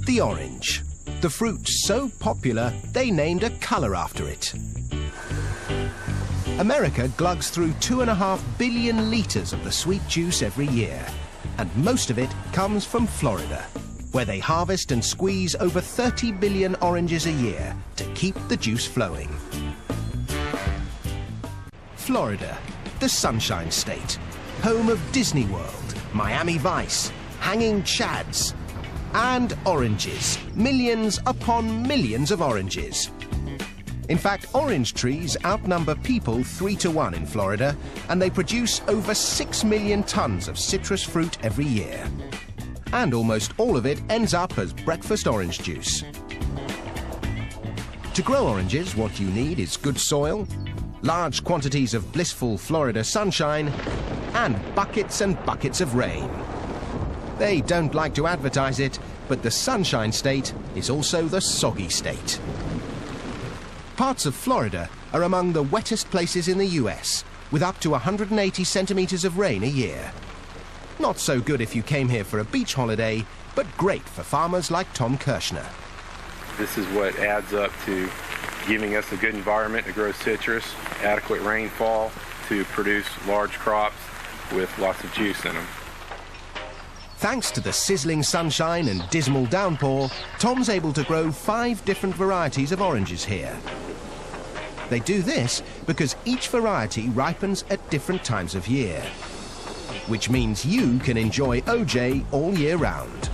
The orange. The fruit so popular, they named a colour after it. America glugs through 2.5 billion litres of the sweet juice every year, and most of it comes from Florida, where they harvest and squeeze over 30 billion oranges a year to keep the juice flowing. Florida, the Sunshine State, home of Disney World, Miami Vice, hanging chads, and oranges. Millions upon millions of oranges. In fact, orange trees outnumber people 3 to 1 in Florida, and they produce over 6 million tons of citrus fruit every year. And almost all of it ends up as breakfast orange juice. To grow oranges, what you need is good soil, large quantities of blissful Florida sunshine, and buckets of rain. They don't like to advertise it, but the Sunshine State is also the soggy state. Parts of Florida are among the wettest places in the US, with up to 180 centimetres of rain a year. Not so good if you came here for a beach holiday, but great for farmers like Tom Kirshner. This is what adds up to giving us a good environment to grow citrus, adequate rainfall to produce large crops with lots of juice in them. Thanks to the sizzling sunshine and dismal downpour, Tom's able to grow 5 different varieties of oranges here. They do this because each variety ripens at different times of year, which means you can enjoy OJ all year round.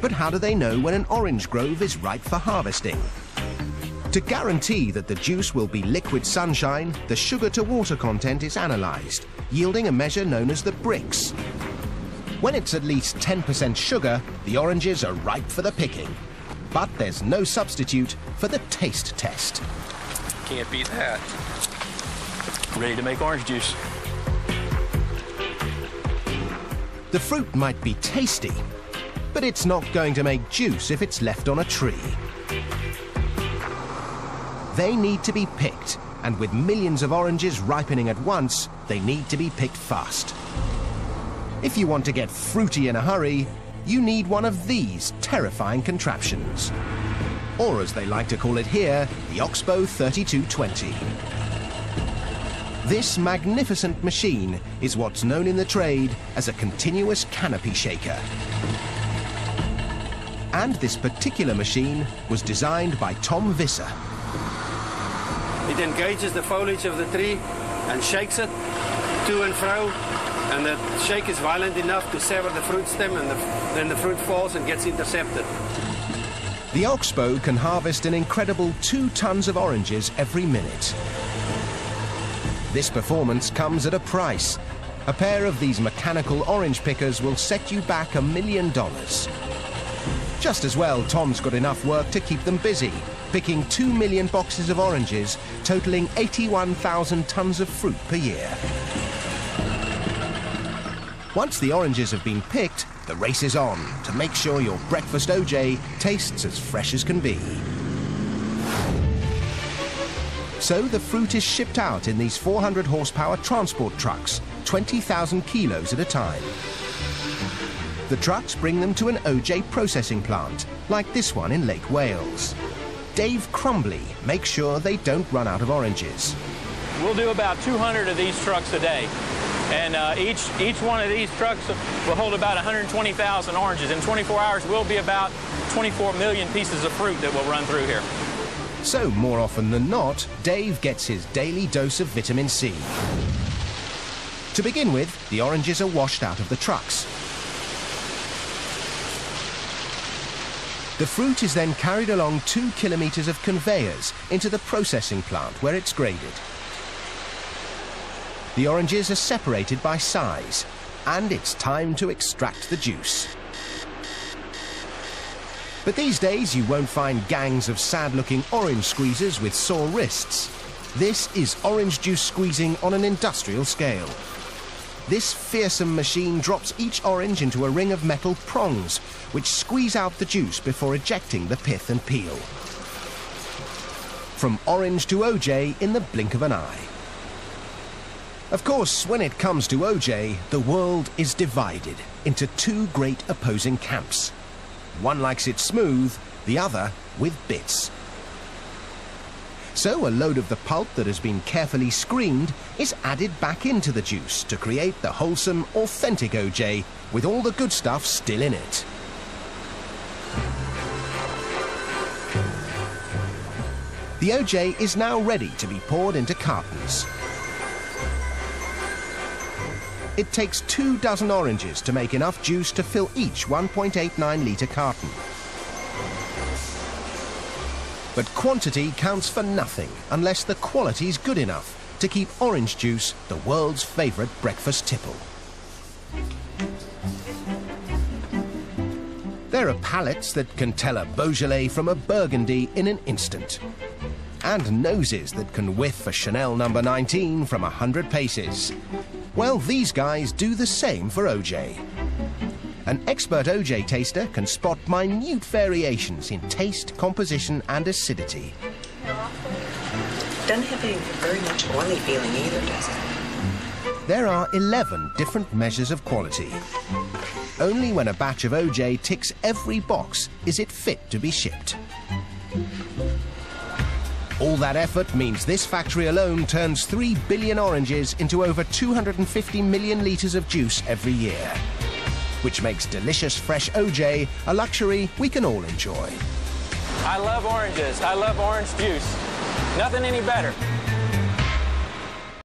But how do they know when an orange grove is ripe for harvesting? To guarantee that the juice will be liquid sunshine, the sugar-to-water content is analysed, yielding a measure known as the Brix. When it's at least 10% sugar, the oranges are ripe for the picking. But there's no substitute for the taste test. Can't beat that. Ready to make orange juice. The fruit might be tasty, but it's not going to make juice if it's left on a tree. They need to be picked, and with millions of oranges ripening at once, they need to be picked fast. If you want to get fruity in a hurry, you need one of these terrifying contraptions. Or as they like to call it here, the Oxbow 3220. This magnificent machine is what's known in the trade as a continuous canopy shaker. And this particular machine was designed by Tom Visser. It engages the foliage of the tree and shakes it to and fro, and the shake is violent enough to sever the fruit stem, and then the fruit falls and gets intercepted. The Oxbow can harvest an incredible 2 tons of oranges every minute. This performance comes at a price. A pair of these mechanical orange pickers will set you back $1 million. Just as well, Tom's got enough work to keep them busy, picking 2 million boxes of oranges, totaling 81,000 tons of fruit per year. Once the oranges have been picked, the race is on to make sure your breakfast OJ tastes as fresh as can be. So the fruit is shipped out in these 400 horsepower transport trucks, 20,000 kilos at a time. The trucks bring them to an OJ processing plant, like this one in Lake Wales. Dave Crumbly makes sure they don't run out of oranges. We'll do about 200 of these trucks a day. And each one of these trucks will hold about 120,000 oranges. In 24 hours, we'll be about 24 million pieces of fruit that will run through here. So, more often than not, Dave gets his daily dose of vitamin C. To begin with, the oranges are washed out of the trucks. The fruit is then carried along 2 kilometers of conveyors into the processing plant where it's graded. The oranges are separated by size, and it's time to extract the juice. But these days you won't find gangs of sad-looking orange squeezers with sore wrists. This is orange juice squeezing on an industrial scale. This fearsome machine drops each orange into a ring of metal prongs, which squeeze out the juice before ejecting the pith and peel. From orange to OJ in the blink of an eye. Of course, when it comes to OJ, the world is divided into 2 great opposing camps. One likes it smooth, the other with bits. So a load of the pulp that has been carefully screened is added back into the juice to create the wholesome, authentic OJ with all the good stuff still in it. The OJ is now ready to be poured into cartons. It takes 24 oranges to make enough juice to fill each 1.89-litre carton. But quantity counts for nothing unless the quality's good enough to keep orange juice the world's favourite breakfast tipple. There are palates that can tell a Beaujolais from a Burgundy in an instant. And noses that can whiff a Chanel No. 19 from 100 paces. Well, these guys do the same for OJ. An expert OJ taster can spot minute variations in taste, composition and acidity. Doesn't have a very much oily feeling either, does it? There are 11 different measures of quality. Only when a batch of OJ ticks every box is it fit to be shipped. All that effort means this factory alone turns 3 billion oranges into over 250 million litres of juice every year, which makes delicious fresh OJ a luxury we can all enjoy. I love oranges. I love orange juice. Nothing any better.